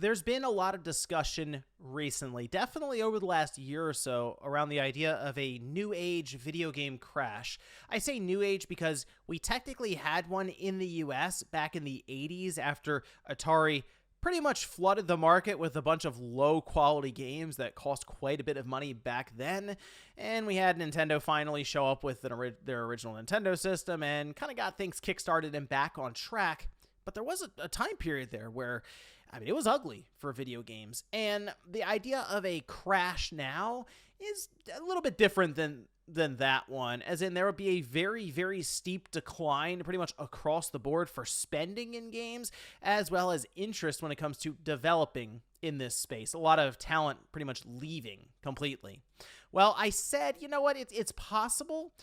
There's been a lot of discussion recently, definitely over the last year or so, around the idea of a new age video game crash. I say new age because we technically had one in the US back in the 80s after Atari pretty much flooded the market with a bunch of low quality games that cost quite a bit of money back then. And we had Nintendo finally show up with their original Nintendo system and kind of got things kickstarted and back on track. But there was a time period there where, it was ugly for video games. And the idea of a crash now is a little bit different than that one, as in there would be a very, very steep decline pretty much across the board for spending in games, as well as interest when it comes to developing in this space. A lot of talent pretty much leaving completely. Well, I said, you know what, it's possible,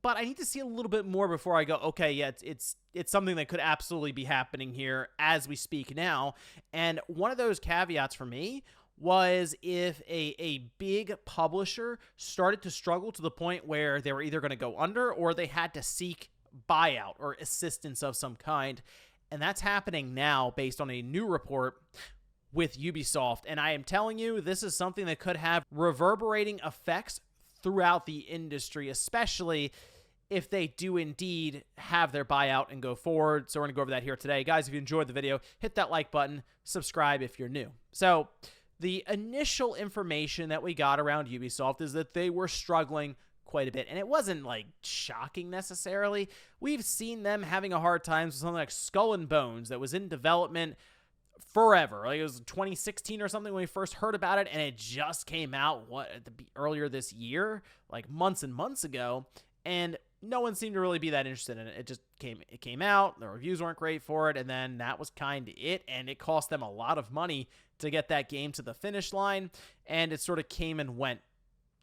but I need to see a little bit more before I go, okay, yeah, it's something that could absolutely be happening here as we speak now. And one of those caveats for me was if a big publisher started to struggle to the point where they were either going to go under or they had to seek buyout or assistance of some kind. And that's happening now based on a new report with Ubisoft. And I am telling you, this is something that could have reverberating effects throughout the industry, especially if they do indeed have their buyout and go forward. So we're going to go over that here today. Guys, if you enjoyed the video, hit that like button, subscribe if you're new. So the initial information that we got around Ubisoft is that they were struggling quite a bit. And it wasn't like shocking necessarily. We've seen them having a hard time with something like Skull and Bones that was in development forever. Like it was 2016 or something when we first heard about it, and it just came out earlier this year, like months and months ago, and no one seemed to really be that interested in it. It came out, the reviews weren't great for it, and then that was kind of it, and it cost them a lot of money to get that game to the finish line, and it sort of came and went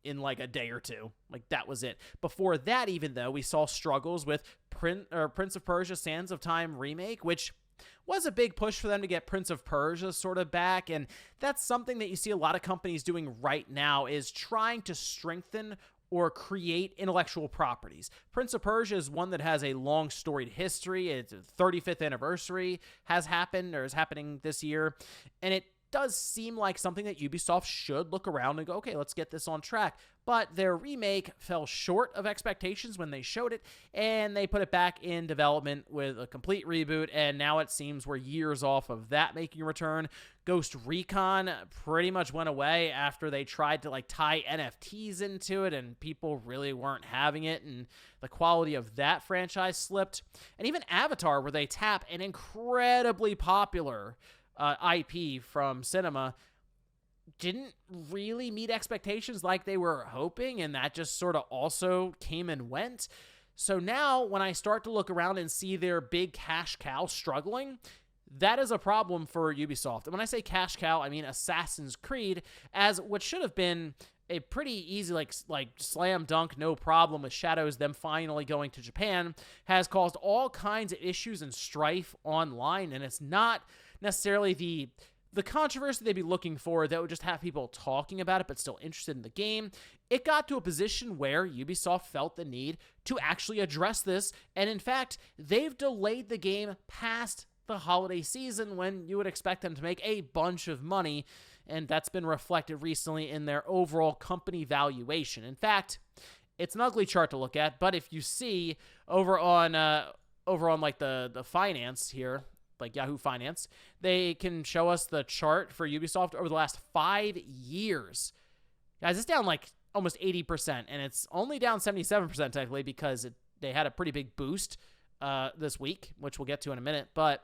in like a day or two. Like that was it. Before that, even though, we saw struggles with Prince of Persia: Sands of Time remake, which was a big push for them to get Prince of Persia sort of back, and that's something that you see a lot of companies doing right now, is trying to strengthen or create intellectual properties. Prince of Persia is one that has a long storied history. Its 35th anniversary has happened, or is happening this year, and it does seem like something that Ubisoft should look around and go, okay, let's get this on track. But their remake fell short of expectations when they showed it, and they put it back in development with a complete reboot, and now it seems we're years off of that making a return. Ghost Recon pretty much went away after they tried to tie NFTs into it, and people really weren't having it, and the quality of that franchise slipped. And even Avatar, where they tap an incredibly popular IP from cinema, didn't really meet expectations like they were hoping, and that just sort of also came and went. So now when I start to look around and see their big cash cow struggling, that is a problem for Ubisoft. And when I say cash cow, I mean Assassin's Creed, as what should have been a pretty easy, like slam dunk, no problem with Shadows, them finally going to Japan, has caused all kinds of issues and strife online, and it's not necessarily the controversy they'd be looking for that would just have people talking about it but still interested in the game. It got to a position where Ubisoft felt the need to actually address this, and in fact, they've delayed the game past the holiday season when you would expect them to make a bunch of money, and that's been reflected recently in their overall company valuation. In fact, it's an ugly chart to look at, but if you see over on the finance here, like Yahoo Finance, they can show us the chart for Ubisoft over the last 5 years. Guys, it's down like almost 80%, and it's only down 77% technically because they had a pretty big boost this week, which we'll get to in a minute. But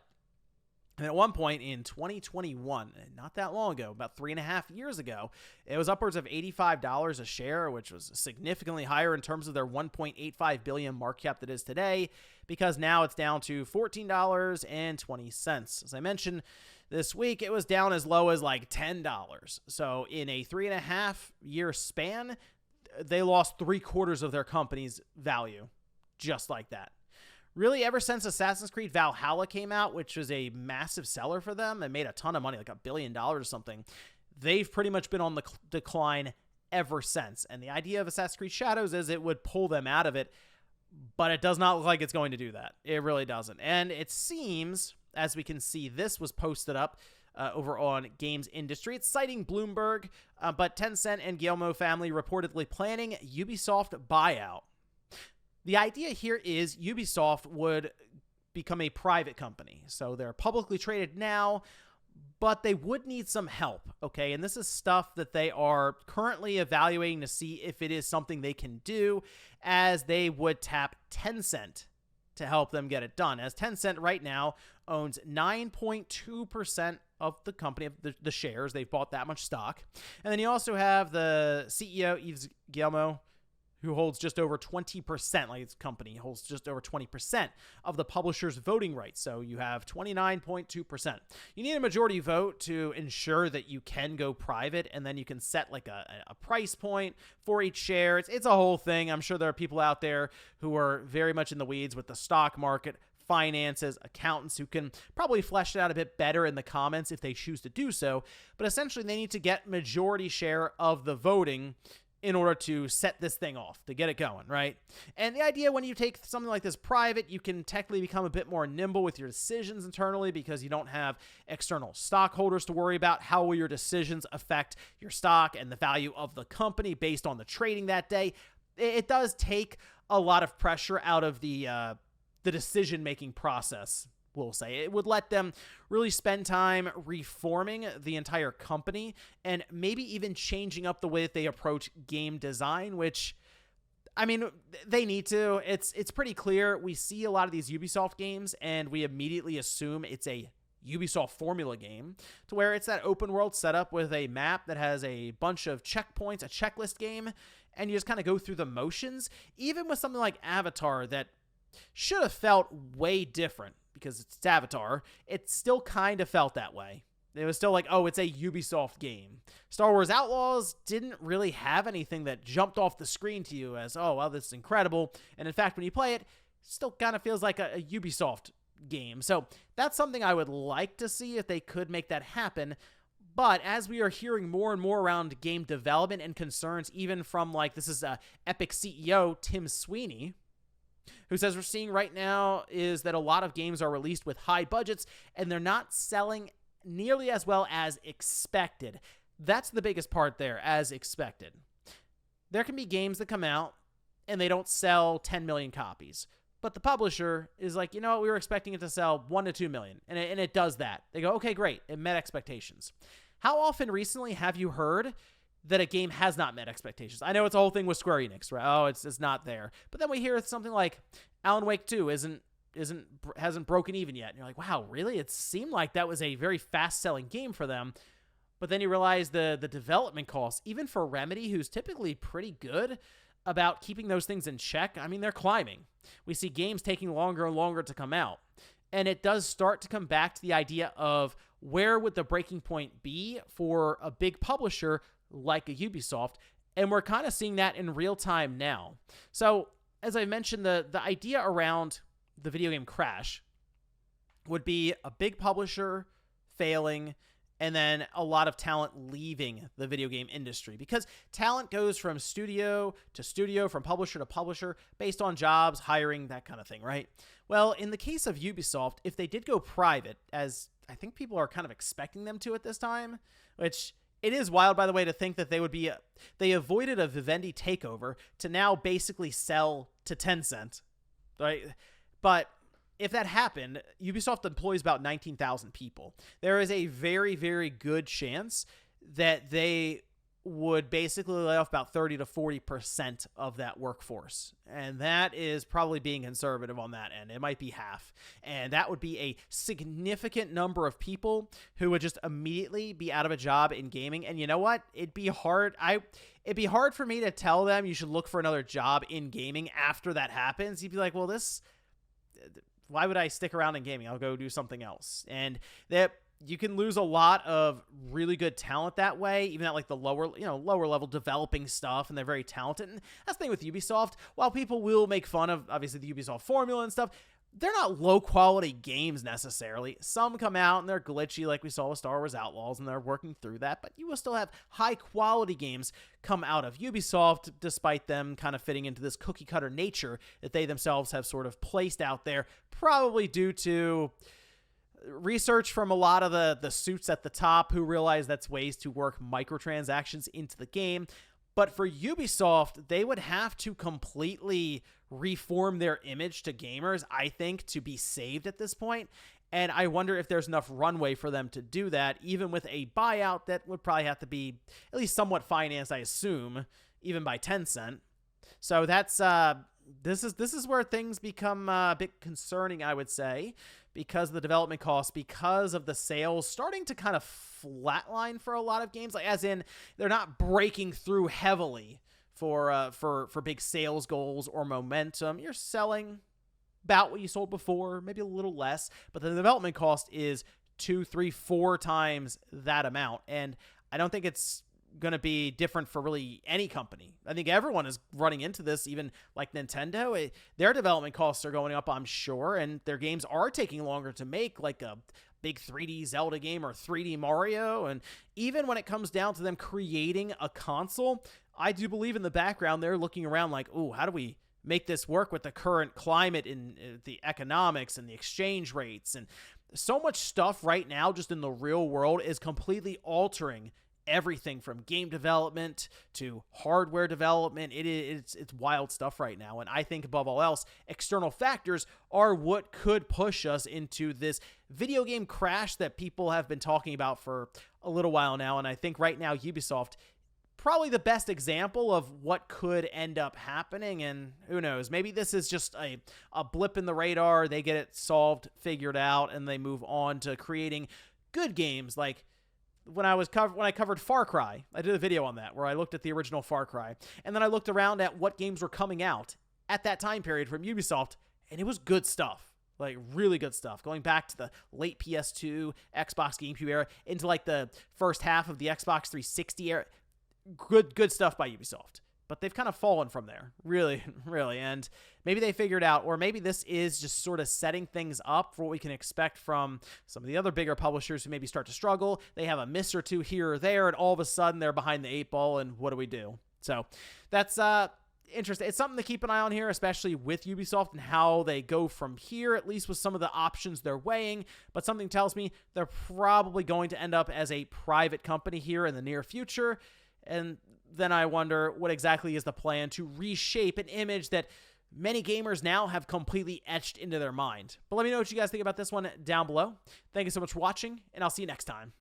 at one point in 2021, not that long ago, about 3.5 years ago, it was upwards of $85 a share, which was significantly higher in terms of their $1.85 billion market cap that is today, because now it's down to $14.20. As I mentioned, this week it was down as low as like $10. So in a 3.5 year span, they lost 3/4 of their company's value, just like that. Really, ever since Assassin's Creed Valhalla came out, which was a massive seller for them and made a ton of money, like $1 billion or something, they've pretty much been on the decline ever since. And the idea of Assassin's Creed Shadows is it would pull them out of it, but it does not look like it's going to do that. It really doesn't. And it seems, as we can see, this was posted up over on Games Industry. It's citing Bloomberg, but Tencent and Guillemot family reportedly planning Ubisoft buyout. The idea here is Ubisoft would become a private company. So they're publicly traded now, but they would need some help, okay? And this is stuff that they are currently evaluating to see if it is something they can do, as they would tap Tencent to help them get it done, as Tencent right now owns 9.2% of the company, of the shares. They've bought that much stock. And then you also have the CEO, Yves Guillemot, who holds just over 20%, like his company holds just over 20% of the publisher's voting rights. So you have 29.2%. You need a majority vote to ensure that you can go private, and then you can set like a price point for each share. It's a whole thing. I'm sure there are people out there who are very much in the weeds with the stock market, finances, accountants, who can probably flesh it out a bit better in the comments if they choose to do so. But essentially, they need to get majority share of the voting in order to set this thing off, to get it going, right? And the idea, when you take something like this private, you can technically become a bit more nimble with your decisions internally, because you don't have external stockholders to worry about. How will your decisions affect your stock and the value of the company based on the trading that day? It does take a lot of pressure out of the decision-making process, we'll say. It would let them really spend time reforming the entire company, and maybe even changing up the way that they approach game design, which, I mean, they need to. It's pretty clear. We see a lot of these Ubisoft games, and we immediately assume it's a Ubisoft formula game, to where it's that open world setup with a map that has a bunch of checkpoints, a checklist game, and you just kind of go through the motions. Even with something like Avatar, that should have felt way different, because it's Avatar, it still kind of felt that way. It was still like, oh, it's a Ubisoft game. Star Wars Outlaws didn't really have anything that jumped off the screen to you as, oh, well, this is incredible. And in fact, when you play it, it still kind of feels like a Ubisoft game. So that's something I would like to see, if they could make that happen. But as we are hearing more and more around game development and concerns, even from, like, this is Epic CEO Tim Sweeney, who says we're seeing right now is that a lot of games are released with high budgets, and they're not selling nearly as well as expected. That's the biggest part there, as expected. There can be games that come out and they don't sell 10 million copies, but the publisher is like, you know what, we were expecting it to sell 1 to 2 million, and it does that. They go, okay, great, it met expectations. How often recently have you heard that a game has not met expectations? I know it's a whole thing with Square Enix, right? Oh, it's not there. But then we hear something like Alan Wake 2 hasn't broken even yet. And you're like, wow, really? It seemed like that was a very fast-selling game for them. But then you realize the development costs, even for Remedy, who's typically pretty good about keeping those things in check, I mean, they're climbing. We see games taking longer and longer to come out. And it does start to come back to the idea of, where would the breaking point be for a big publisher like a Ubisoft? And we're kind of seeing that in real time now. So, as I mentioned, the idea around the video game crash would be a big publisher failing, and then a lot of talent leaving the video game industry, because talent goes from studio to studio, from publisher to publisher, based on jobs, hiring, that kind of thing, right? Well, in the case of Ubisoft, if they did go private, as I think people are kind of expecting them to at this time, which it is wild, by the way, to think that they avoided a Vivendi takeover to now basically sell to Tencent, right? But if that happened, Ubisoft employs about 19,000 people. There is a very, very good chance that they would basically lay off about 30 to 40% of that workforce. And that is probably being conservative on that end. It might be half. And that would be a significant number of people who would just immediately be out of a job in gaming. And you know what? It'd be hard for me to tell them you should look for another job in gaming after that happens. You'd be like, well, why would I stick around in gaming? I'll go do something else. And that you can lose a lot of really good talent that way, even at like the lower level developing stuff, and they're very talented. And that's the thing with Ubisoft. While people will make fun of, obviously, the Ubisoft formula and stuff, they're not low-quality games necessarily. Some come out and they're glitchy, like we saw with Star Wars Outlaws, and they're working through that. But you will still have high-quality games come out of Ubisoft, despite them kind of fitting into this cookie-cutter nature that they themselves have sort of placed out there, probably due to research from a lot of the suits at the top who realize that's ways to work microtransactions into the game. But for Ubisoft, they would have to completely reform their image to gamers, I think, to be saved at this point. And I wonder if there's enough runway for them to do that, even with a buyout that would probably have to be at least somewhat financed, I assume, even by Tencent. So that's this is where things become a bit concerning, I would say, because of the development costs, because of the sales starting to kind of flatline for a lot of games, like as in they're not breaking through heavily for big sales goals or momentum. You're selling about what you sold before, maybe a little less, but the development cost is 2, 3, 4 times that amount. And I don't think it's going to be different for really any company. I think everyone is running into this, even like Nintendo. Their development costs are going up, I'm sure, and their games are taking longer to make, like a big 3D Zelda game or 3D Mario. And even when it comes down to them creating a console, I do believe in the background they're looking around like, ooh, how do we make this work with the current climate in the economics and the exchange rates? And so much stuff right now just in the real world is completely altering everything from game development to hardware development. It's wild stuff right now. And I think above all else, external factors are what could push us into this video game crash that people have been talking about for a little while now. And I think right now Ubisoft probably the best example of what could end up happening. And who knows, maybe this is just a blip in the radar. They get it solved, figured out, and they move on to creating good games. Like when I covered Far Cry, I did a video on that where I looked at the original Far Cry, and then I looked around at what games were coming out at that time period from Ubisoft, and it was good stuff. Like really good stuff, going back to the late PS2, Xbox, GameCube era into like the first half of the Xbox 360 era. Good stuff by Ubisoft, but they've kind of fallen from there, really, and maybe they figured out, or maybe this is just sort of setting things up for what we can expect from some of the other bigger publishers who maybe start to struggle. They have a miss or two here or there, and all of a sudden they're behind the 8 ball, and what do we do? So that's interesting. It's something to keep an eye on here, especially with Ubisoft and how they go from here, at least with some of the options they're weighing. But something tells me they're probably going to end up as a private company here in the near future. And then I wonder what exactly is the plan to reshape an image that many gamers now have completely etched into their mind. But let me know what you guys think about this one down below. Thank you so much for watching, and I'll see you next time.